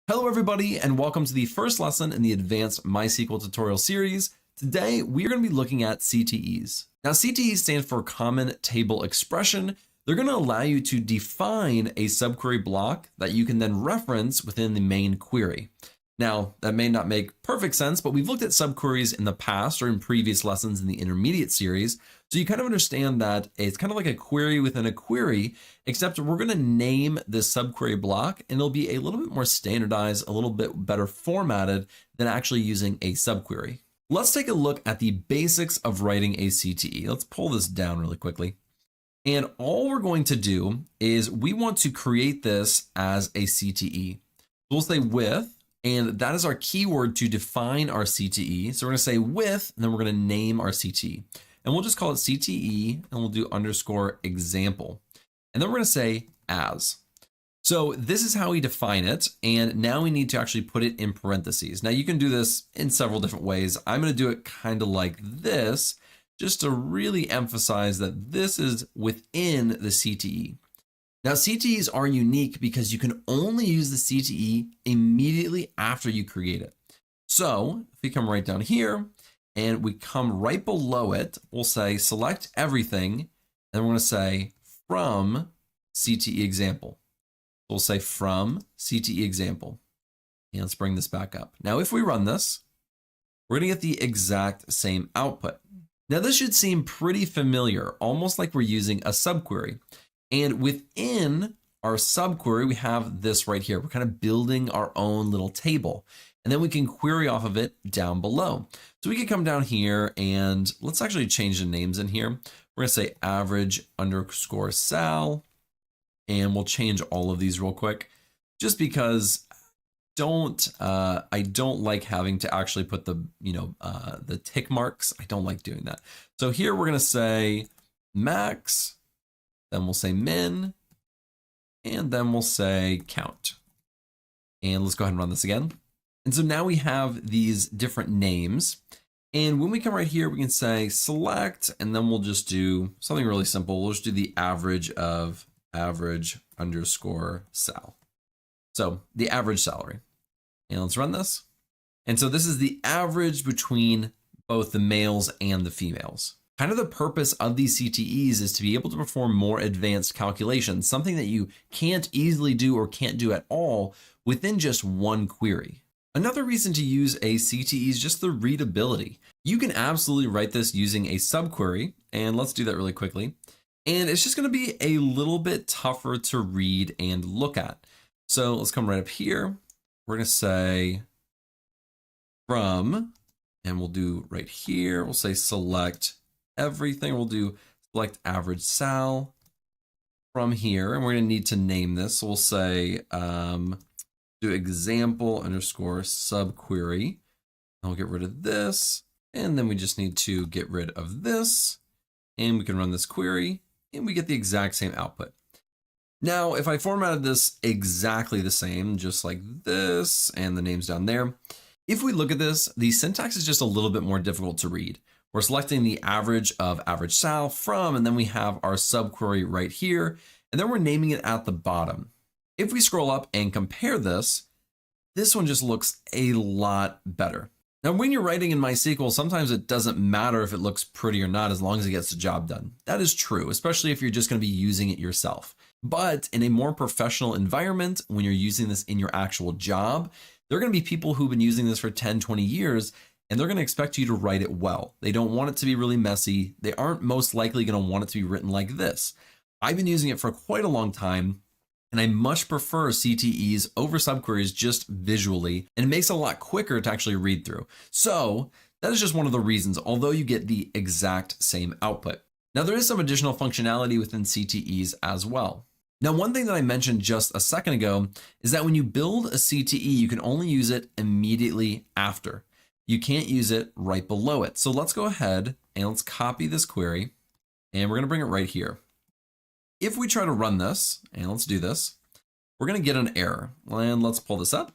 Hello everybody, and welcome to the first lesson in the Advanced MySQL tutorial series. Today, we are going to be looking at CTEs. Now, CTEs stand for Common Table Expression. They're going to allow you to define a subquery block that you can then reference within the main query. Now, that may not make perfect sense, but we've looked at subqueries in the past or in previous lessons in the intermediate series. So you kind of understand that it's kind of like a query within a query, except we're going to name this subquery block and it'll be a little bit more standardized, a little bit better formatted than actually using a subquery. Let's take a look at the basics of writing a CTE. Let's pull this down really quickly. And all we're going to do is we want to create this as a CTE. So we'll say with, and that is our keyword to define our CTE. So we're going to say with, and then we're going to name our CTE. And we'll just call it CTE, and we'll do underscore example. And then we're going to say as. So this is how we define it. And now we need to actually put it in parentheses. Now you can do this in several different ways. I'm going to do it kind of like this, just to really emphasize that this is within the CTE. Now, CTEs are unique because you can only use the CTE immediately after you create it. So if we come right down here and we come right below it, we'll say select everything. And we're going to say from CTE example. We'll say from CTE example. And let's bring this back up. Now, if we run this, we're going to get the exact same output. Now, this should seem pretty familiar, almost like we're using a subquery. And within our subquery, we have this right here. We're kind of building our own little table, and then we can query off of it down below. So we can come down here and let's actually change the names in here. We're gonna say average underscore sal, and we'll change all of these real quick, just because I don't like having to actually put the, the tick marks. I don't like doing that. So here we're gonna say max, then we'll say min, and then we'll say count. And let's go ahead and run this again. And so now we have these different names. And when we come right here, we can say select, and then we'll just do something really simple. We'll just do the average of average underscore sal. So the average salary. And let's run this. And so this is the average between both the males and the females. Kind of the purpose of these CTEs is to be able to perform more advanced calculations, something that you can't easily do or can't do at all within just one query. Another reason to use a CTE is just the readability. You can absolutely write this using a subquery, and let's do that really quickly. And it's just going to be a little bit tougher to read and look at. So let's come right up here. We're going to say from, and we'll do right here, we'll say select everything. We'll do select average sal from here, and we're going to need to name this. So we'll say do example underscore subquery. I'll get rid of this, and then we just need to get rid of this, and we can run this query, and we get the exact same output. Now, if I formatted this exactly the same, just like this, and the names down there, if we look at this, the syntax is just a little bit more difficult to read. We're selecting the average of average sal from, and then we have our subquery right here, and then we're naming it at the bottom. If we scroll up and compare this one just looks a lot better. Now, when you're writing in MySQL, sometimes it doesn't matter if it looks pretty or not, as long as it gets the job done. That is true, especially if you're just going to be using it yourself. But in a more professional environment, when you're using this in your actual job, there are going to be people who've been using this for 10, 20 years, and they're going to expect you to write it well. They don't want it to be really messy. They aren't most likely going to want it to be written like this. I've been using it for quite a long time, and I much prefer CTEs over subqueries just visually, and it makes it a lot quicker to actually read through. So that is just one of the reasons, although you get the exact same output. Now, there is some additional functionality within CTEs as well. Now, one thing that I mentioned just a second ago is that when you build a CTE, you can only use it immediately after. You can't use it right below it. So let's go ahead and let's copy this query, and we're going to bring it right here. If we try to run this, and let's do this, we're going to get an error. And let's pull this up.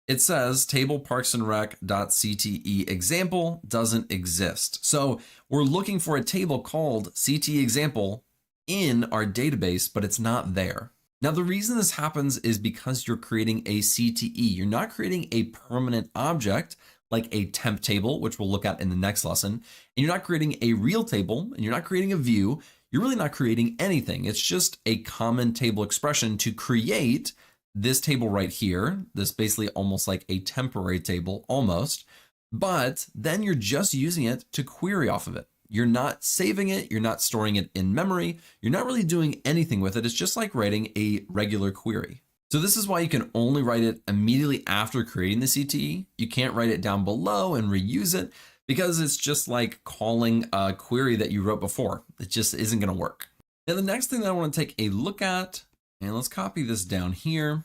It says table parksandrec.cte example doesn't exist. So we're looking for a table called CTE example in our database, but it's not there. Now, the reason this happens is because you're creating a CTE. You're not creating a permanent object like a temp table, which we'll look at in the next lesson. And you're not creating a real table, and you're not creating a view. You're really not creating anything. It's just a common table expression to create this table right here. This basically almost like a temporary table almost, but then you're just using it to query off of it. You're not saving it. You're not storing it in memory. You're not really doing anything with it. It's just like writing a regular query. So this is why you can only write it immediately after creating the CTE. You can't write it down below and reuse it because it's just like calling a query that you wrote before. It just isn't going to work. Now, the next thing that I want to take a look at, and let's copy this down here.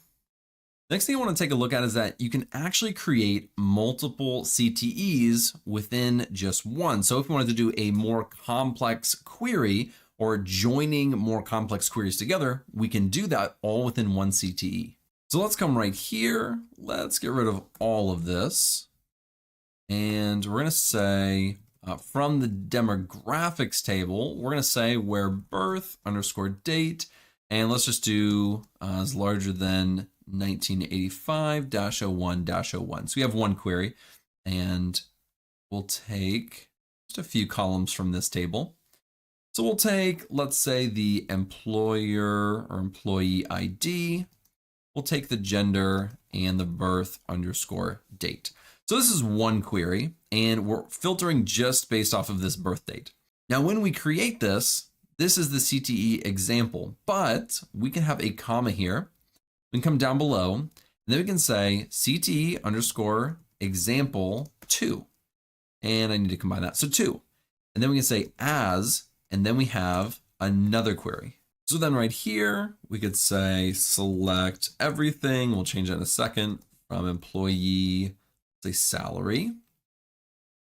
Next thing I want to take a look at is that you can actually create multiple CTEs within just one. So if we wanted to do a more complex query or joining more complex queries together, we can do that all within one CTE. So let's come right here. Let's get rid of all of this. And we're going to say from the demographics table, we're going to say where birth underscore date, and let's just do is larger than 1985-01-01. So we have one query, and we'll take just a few columns from this table. So we'll take, let's say, the employer or employee ID. We'll take the gender and the birth underscore date. So this is one query, and we're filtering just based off of this birth date. Now, when we create this, this is the CTE example, but we can have a comma here. We can come down below, and then we can say CTE underscore example 2. And I need to combine that. So 2. And then we can say as, and then we have another query. So then right here, we could say select everything. We'll change that in a second from employee, say salary.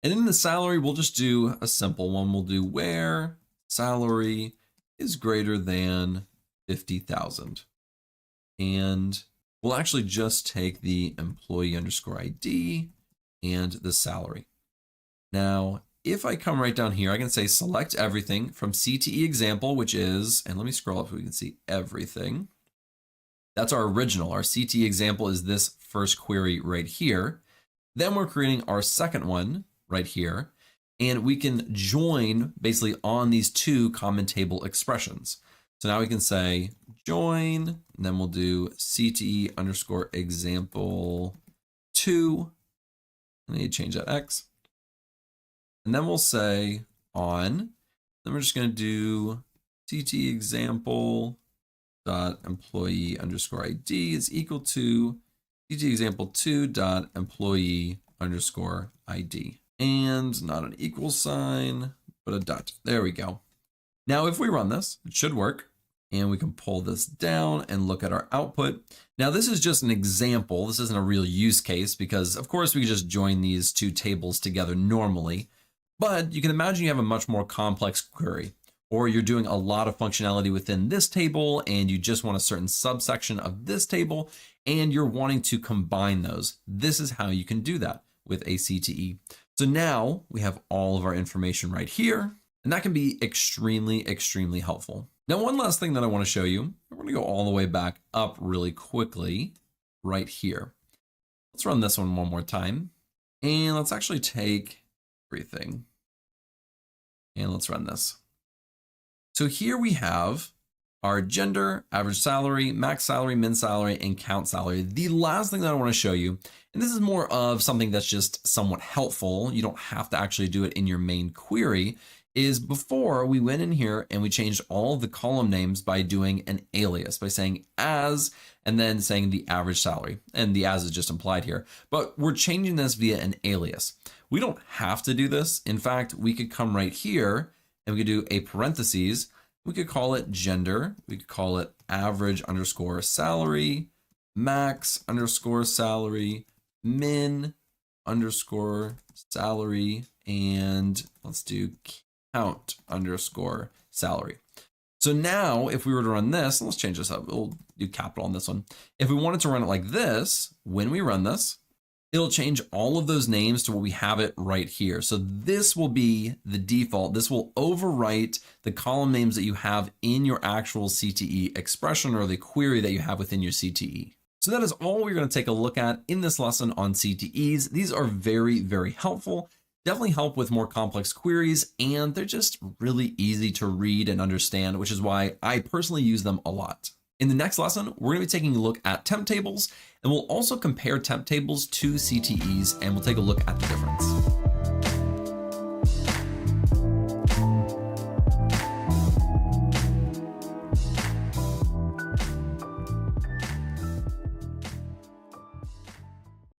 And in the salary, we'll just do a simple one. We'll do where salary is greater than 50,000. And we'll actually just take the employee underscore ID and the salary. Now, if I come right down here, I can say select everything from CTE example, which is, and let me scroll up so we can see everything. That's our original. Our CTE example is this first query right here. Then we're creating our second one right here, and we can join basically on these two common table expressions. So now we can say join, and then we'll do CTE underscore example 2. I need to change that X. And then we'll say on, then we're just going to do CTE example dot employee underscore ID is equal to CTE example 2 dot employee underscore ID. And not an equal sign, but a dot. There we go. Now, if we run this, it should work. And we can pull this down and look at our output. Now, this is just an example. This isn't a real use case because, of course, we could just join these two tables together normally. But you can imagine you have a much more complex query, or you're doing a lot of functionality within this table and you just want a certain subsection of this table and you're wanting to combine those. This is how you can do that with a CTE. So now we have all of our information right here, and that can be extremely, extremely helpful. Now, one last thing that I want to show you, we're going to go all the way back up really quickly right here. Let's run this one more time. And let's actually take everything. And let's run this. So here we have our gender, average salary, max salary, min salary, and count salary. The last thing that I want to show you, and this is more of something that's just somewhat helpful, you don't have to actually do it in your main query, is before we went in here and we changed all of the column names by doing an alias, by saying as, and then saying the average salary. And the as is just implied here, but we're changing this via an alias. We don't have to do this. In fact, we could come right here and we could do a parentheses. We could call it gender. We could call it average underscore salary, max underscore salary, min underscore salary, and let's do count underscore salary. So now if we were to run this, let's change this up. We'll do capital on this one. If we wanted to run it like this, when we run this, It'll change all of those names to what we have it right here. So this will be the default. This will overwrite the column names that you have in your actual CTE expression or the query that you have within your CTE. So that is all we're going to take a look at in this lesson on CTEs. These are very, very helpful. Definitely help with more complex queries, and they're just really easy to read and understand, which is why I personally use them a lot. In the next lesson, we're going to be taking a look at temp tables, and we'll also compare temp tables to CTEs, and we'll take a look at the difference.